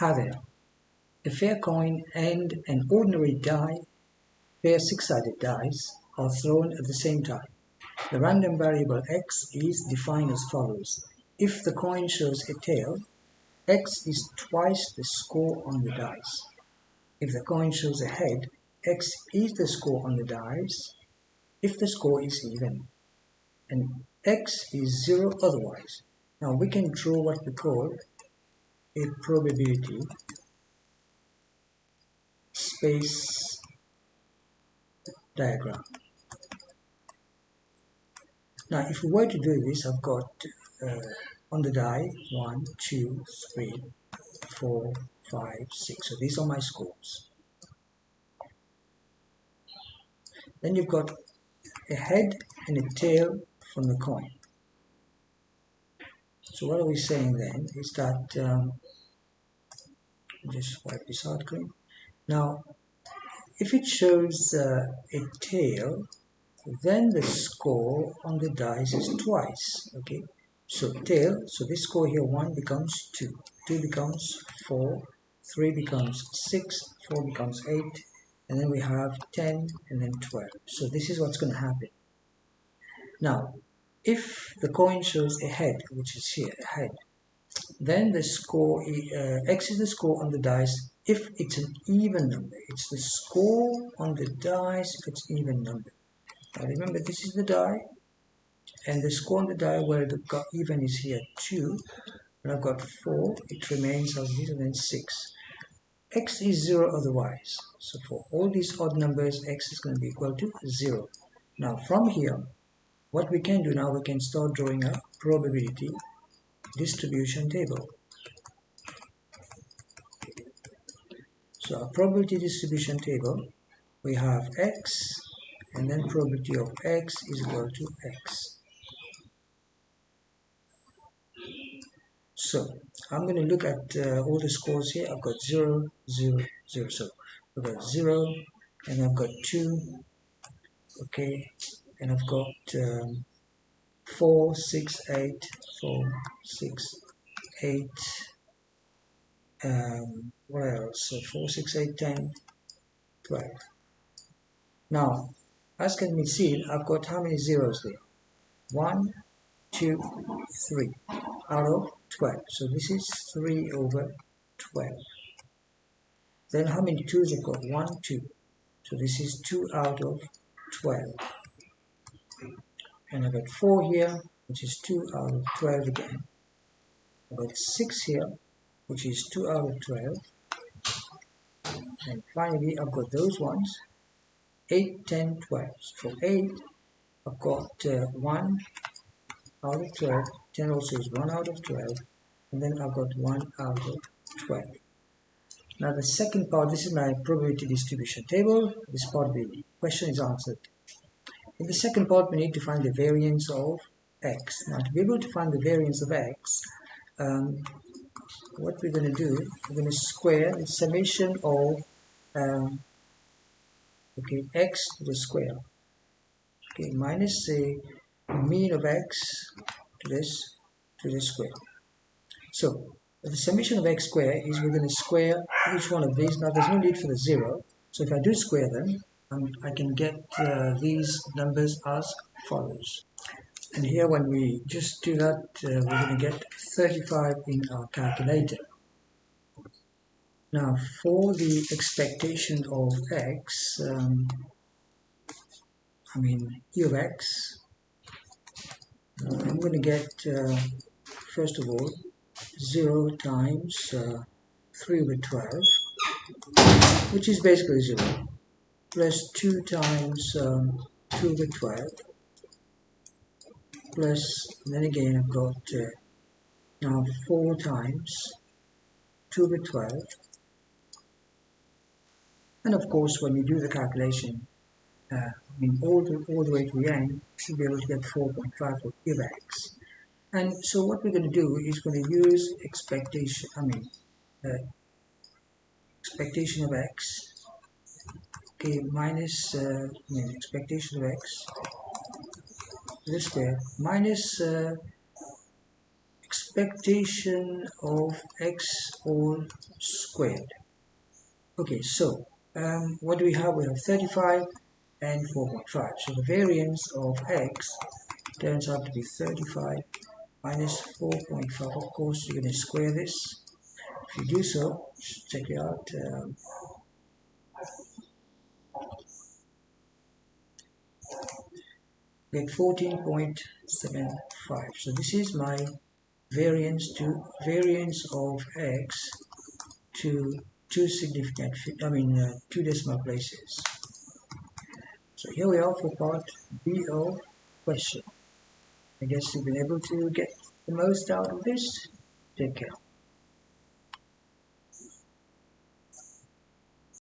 Hi there. A fair coin and an ordinary die, pair six-sided dice, are thrown at the same time. The random variable x is defined as follows. If the coin shows a tail, x is twice the score on the dice. If the coin shows a head, x is the score on the dice if the score is even, and x is 0 otherwise. Now we can draw what we call a probability space diagram. Now if we were to do this, I've got on the die 1, 2, 3, 4, 5, 6. So these are my scores. Then you've got a head and a tail from the coin. So what are we saying then is that, just wipe this out clean. Now if it shows a tail, then the score on the dice is twice. Okay, so tail, so this score here 1 becomes 2, 2 becomes 4, 3 becomes 6, 4 becomes 8, and then we have 10 and then 12. So this is what's going to happen. Now if the coin shows a head, which is here, a head, then the score x is the score on the dice if it's an even number. It's the score on the dice if it's even number. Now remember, this is the die, and the score on the die where the even is here 2, and I've got 4, it remains as this, and then 6. X is 0 otherwise. So for all these odd numbers, x is going to be equal to 0. Now from here, what we can do now, we can start drawing a probability distribution table. So a probability distribution table, we have x, and then probability of x is equal to x. So I'm going to look at all the scores here. I've got 0, 0, 0. So I've got 0, and I've got 2, okay, and I've got 4, 6, 8, 4, 6, 8, what else? So 4, 6, 8, 10, 12. Now, as can be seen, I've got how many zeros there? 1, 2, 3 out of 12. So this is 3 over 12. Then how many 2's I've got? 1, 2. So this is 2 out of 12. And I've got 4 here, which is 2 out of 12 again. I've got 6 here, which is 2 out of 12. And finally, I've got those ones, 8, 10, 12. For 8, I've got 1 out of 12, 10 also is 1 out of 12, and then I've got 1 out of 12. Now the second part, this is my probability distribution table. This part of the question is answered. In the second part, we need to find the variance of x. Now to be able to find the variance of x, what we're going to do, we're going to square the summation of x to the square, minus the mean of x to the square. So the summation of x squared is we're going to square each one of these. Now there's no need for the 0, so if I do square them, I can get these numbers as follows. And here when we just do that, we're going to get 35 in our calculator. Now for the expectation of x, e of x, I'm going to get, first of all, 0 times 3 over 12, which is basically 0, plus 2 times 2 over 12, plus, and then again I've got now 4 times 2 over 12, and of course when you do the calculation, all the way to the end, you should be able to get 4.5 for e of x. And so what we're going to do is going to use expectation of x, minus expectation of x to the square minus expectation of x all squared. Okay, so what do we have? We have 35 and 4.5. So the variance of x turns out to be 35 minus 4.5. Of course, you're going to square this. If you do so, check it out. Get 14.75. So this is my variance of x to two significant, two decimal places. So here we are for part B of question. I guess you've been able to get the most out of this. Take care.